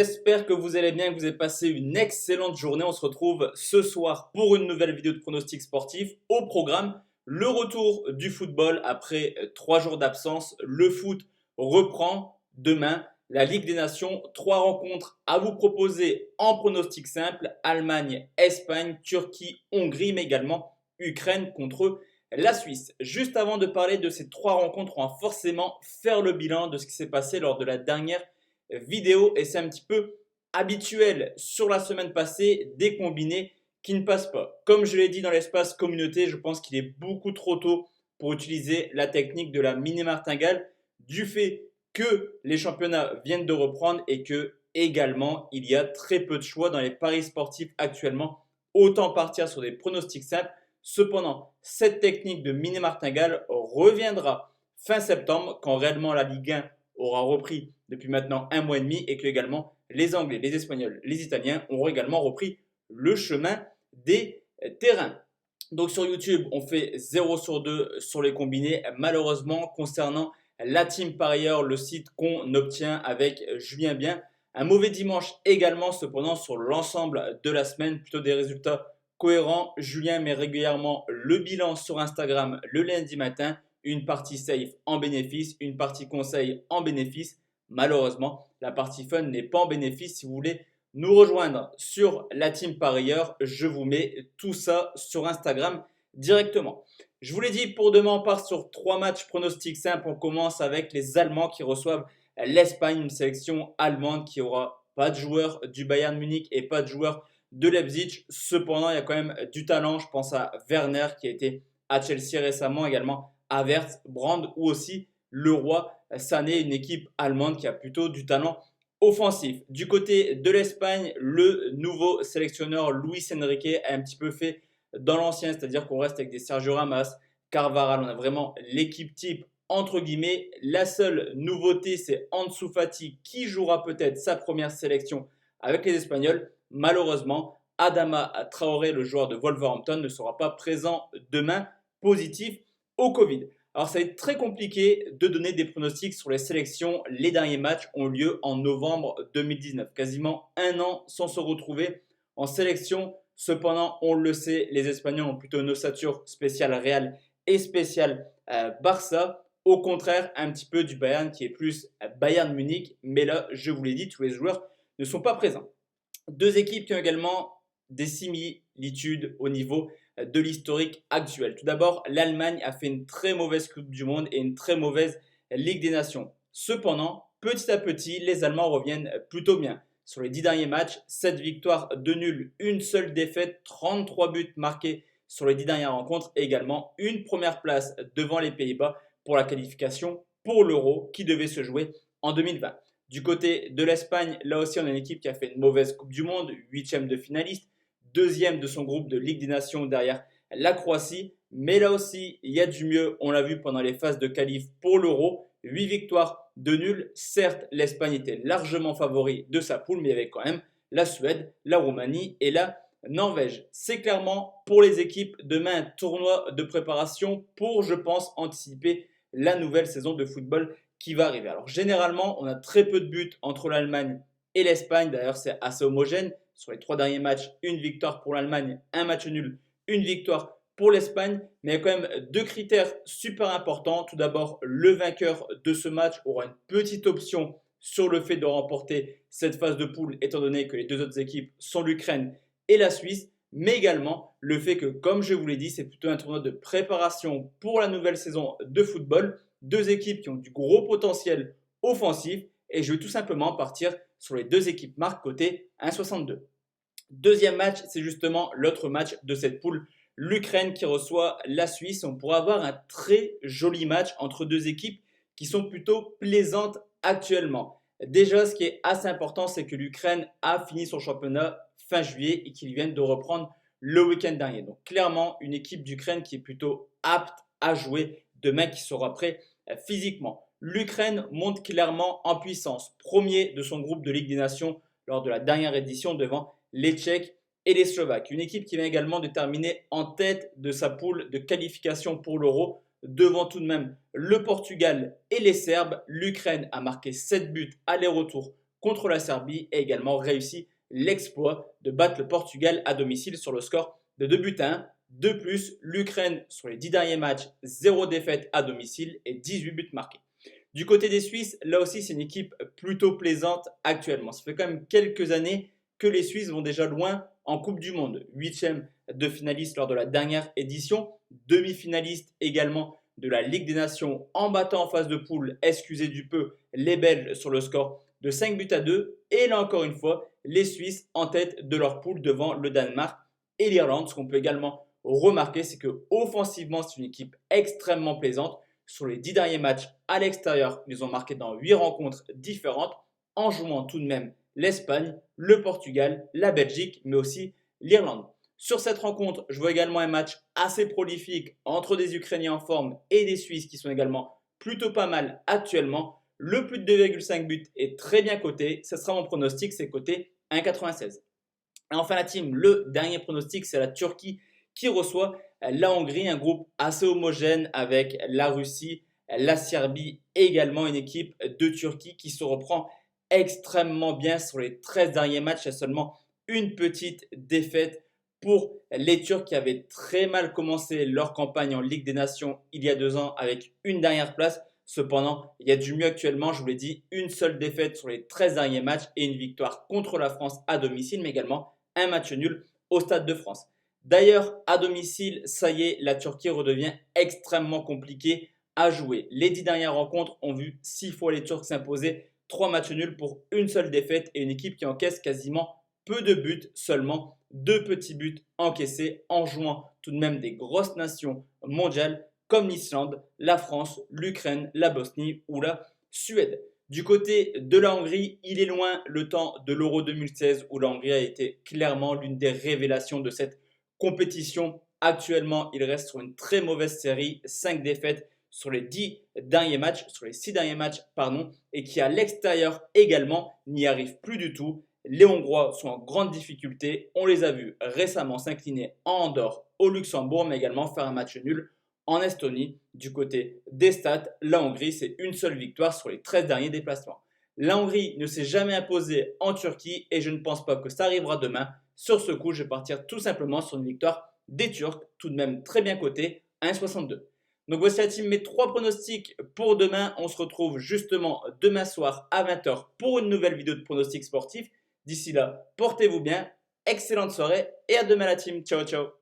J'espère que vous allez bien, que vous avez passé une excellente journée. On se retrouve ce soir pour une nouvelle vidéo de pronostic sportif. Au programme, le retour du football après 3 jours d'absence. Le foot reprend demain. La Ligue des Nations, 3 rencontres à vous proposer en pronostic simple. Allemagne, Espagne, Turquie, Hongrie, mais également Ukraine contre la Suisse. Juste avant de parler de ces 3 rencontres, on va forcément faire le bilan de ce qui s'est passé lors de la dernière vidéo, et c'est un petit peu habituel sur la semaine passée des combinés qui ne passent pas. Comme je l'ai dit dans l'espace communauté, je pense qu'il est beaucoup trop tôt pour utiliser la technique de la mini martingale du fait que les championnats viennent de reprendre et que également il y a très peu de choix dans les paris sportifs actuellement. Autant partir sur des pronostics simples. Cependant, cette technique de mini martingale reviendra fin septembre quand réellement la Ligue 1 aura repris depuis maintenant un mois et demi et que également les Anglais, les Espagnols, les Italiens auront également repris le chemin des terrains. Donc sur YouTube, on fait 0 sur 2 sur les combinés. Malheureusement, concernant la team parieur, le site qu'on obtient avec Julien Bien, un mauvais dimanche également. Cependant, sur l'ensemble de la semaine, plutôt des résultats cohérents. Julien met régulièrement le bilan sur Instagram le lundi matin. Une partie safe en bénéfice, une partie conseil en bénéfice. Malheureusement, la partie fun n'est pas en bénéfice. Si vous voulez nous rejoindre sur la team parieur, je vous mets tout ça sur Instagram directement. Je vous l'ai dit, pour demain, on part sur 3 matchs pronostics simples. On commence avec les Allemands qui reçoivent l'Espagne, une sélection allemande qui aura pas de joueurs du Bayern Munich et pas de joueurs de Leipzig. Cependant, il y a quand même du talent. Je pense à Werner qui a été à Chelsea récemment, également Havertz, Brand ou aussi Leroy Sané, une équipe allemande qui a plutôt du talent offensif. Du côté de l'Espagne, le nouveau sélectionneur Luis Enrique a un petit peu fait dans l'ancien, c'est-à-dire qu'on reste avec des Sergio Ramos, Carvajal, on a vraiment l'équipe type entre guillemets. La seule nouveauté, c'est Ansu Fati qui jouera peut-être sa première sélection avec les Espagnols. Malheureusement, Adama Traoré, le joueur de Wolverhampton, ne sera pas présent demain, positif au Covid. Alors ça va être très compliqué de donner des pronostics sur les sélections. Les derniers matchs ont lieu en novembre 2019, quasiment un an sans se retrouver en sélection. Cependant, on le sait, les Espagnols ont plutôt une ossature spéciale Real et spéciale Barça. Au contraire, un petit peu du Bayern qui est plus Bayern Munich. Mais là, je vous l'ai dit, tous les joueurs ne sont pas présents. Deux équipes qui ont également des similitudes au niveau de l'historique actuel. Tout d'abord, l'Allemagne a fait une très mauvaise Coupe du Monde et une très mauvaise Ligue des Nations. Cependant, petit à petit, les Allemands reviennent plutôt bien. Sur les 10 derniers matchs, 7 victoires, 2 nuls, une seule défaite, 33 buts marqués sur les 10 dernières rencontres et également une première place devant les Pays-Bas pour la qualification pour l'Euro qui devait se jouer en 2020. Du côté de l'Espagne, là aussi on a une équipe qui a fait une mauvaise Coupe du Monde, 8e de finaliste, 2e de son groupe de Ligue des Nations derrière la Croatie. Mais là aussi, il y a du mieux, on l'a vu pendant les phases de qualif pour l'Euro. 8 victoires, 2 nuls. Certes, l'Espagne était largement favori de sa poule, mais il y avait quand même la Suède, la Roumanie et la Norvège. C'est clairement pour les équipes demain un tournoi de préparation pour, je pense, anticiper la nouvelle saison de football qui va arriver. Alors généralement, on a très peu de buts entre l'Allemagne et l'Espagne. D'ailleurs, c'est assez homogène. Sur les 3 derniers matchs, une victoire pour l'Allemagne, un match nul, une victoire pour l'Espagne. Mais il y a quand même 2 critères super importants. Tout d'abord, le vainqueur de ce match aura une petite option sur le fait de remporter cette phase de poule, étant donné que les 2 autres équipes sont l'Ukraine et la Suisse. Mais également le fait que, comme je vous l'ai dit, c'est plutôt un tournoi de préparation pour la nouvelle saison de football. 2 équipes qui ont du gros potentiel offensif. Et je vais tout simplement partir sur les 2 équipes marques côté 1,62. Deuxième match, c'est justement l'autre match de cette poule, l'Ukraine qui reçoit la Suisse. On pourra avoir un très joli match entre 2 équipes qui sont plutôt plaisantes actuellement. Déjà, ce qui est assez important, c'est que l'Ukraine a fini son championnat fin juillet et qu'ils viennent de reprendre le week-end dernier. Donc clairement, une équipe d'Ukraine qui est plutôt apte à jouer demain, qui sera prêt physiquement. L'Ukraine monte clairement en puissance, premier de son groupe de Ligue des Nations lors de la dernière édition devant les Tchèques et les Slovaques. Une équipe qui vient également de terminer en tête de sa poule de qualification pour l'Euro, devant tout de même le Portugal et les Serbes. L'Ukraine a marqué 7 buts aller-retour contre la Serbie et également réussi l'exploit de battre le Portugal à domicile sur le score de 2-1. De plus, l'Ukraine sur les 10 derniers matchs, 0 défaite à domicile et 18 buts marqués. Du côté des Suisses, là aussi c'est une équipe plutôt plaisante actuellement. Ça fait quand même quelques années que les Suisses vont déjà loin en Coupe du Monde. 8e de finaliste lors de la dernière édition, demi-finaliste également de la Ligue des Nations en battant en phase de poule, excusez du peu, les Belges sur le score de 5-2. Et là encore une fois, les Suisses en tête de leur poule devant le Danemark et l'Irlande. Ce qu'on peut également remarquer, c'est que offensivement, c'est une équipe extrêmement plaisante. Sur les 10 derniers matchs à l'extérieur, ils ont marqué dans 8 rencontres différentes en jouant tout de même l'Espagne, le Portugal, la Belgique, mais aussi l'Irlande. Sur cette rencontre, je vois également un match assez prolifique entre des Ukrainiens en forme et des Suisses qui sont également plutôt pas mal actuellement. Le plus de 2,5 buts est très bien coté. Ce sera mon pronostic, c'est coté 1,96. Et enfin la team, le dernier pronostic, c'est la Turquie qui reçoit la Hongrie, un groupe assez homogène avec la Russie, la Serbie et également une équipe de Turquie qui se reprend extrêmement bien sur les 13 derniers matchs. Il y a seulement une petite défaite pour les Turcs qui avaient très mal commencé leur campagne en Ligue des Nations il y a 2 ans avec une dernière place. Cependant, il y a du mieux actuellement, je vous l'ai dit, une seule défaite sur les 13 derniers matchs et une victoire contre la France à domicile, mais également un match nul au Stade de France. D'ailleurs, à domicile, ça y est, la Turquie redevient extrêmement compliquée à jouer. Les 10 dernières rencontres ont vu 6 fois les Turcs s'imposer, 3 matchs nuls pour une seule défaite et une équipe qui encaisse quasiment peu de buts, seulement 2 petits buts encaissés en jouant tout de même des grosses nations mondiales comme l'Islande, la France, l'Ukraine, la Bosnie ou la Suède. Du côté de la Hongrie, il est loin le temps de l'Euro 2016 où la Hongrie a été clairement l'une des révélations de cette compétition. Actuellement, il reste sur une très mauvaise série, 5 défaites sur les 10 derniers matchs, sur les 6 derniers matchs, et qui à l'extérieur également n'y arrive plus du tout. Les Hongrois sont en grande difficulté. On les a vus récemment s'incliner en Andorre, au Luxembourg, mais également faire un match nul en Estonie. Du côté des stats, la Hongrie, c'est une seule victoire sur les 13 derniers déplacements. La Hongrie ne s'est jamais imposée en Turquie et je ne pense pas que ça arrivera demain. Sur ce coup, je vais partir tout simplement sur une victoire des Turcs, tout de même très bien cotée, 1,62. Donc voici la team, mes 3 pronostics pour demain. On se retrouve justement demain soir à 20h pour une nouvelle vidéo de pronostics sportifs. D'ici là, portez-vous bien, excellente soirée et à demain la team. Ciao, ciao.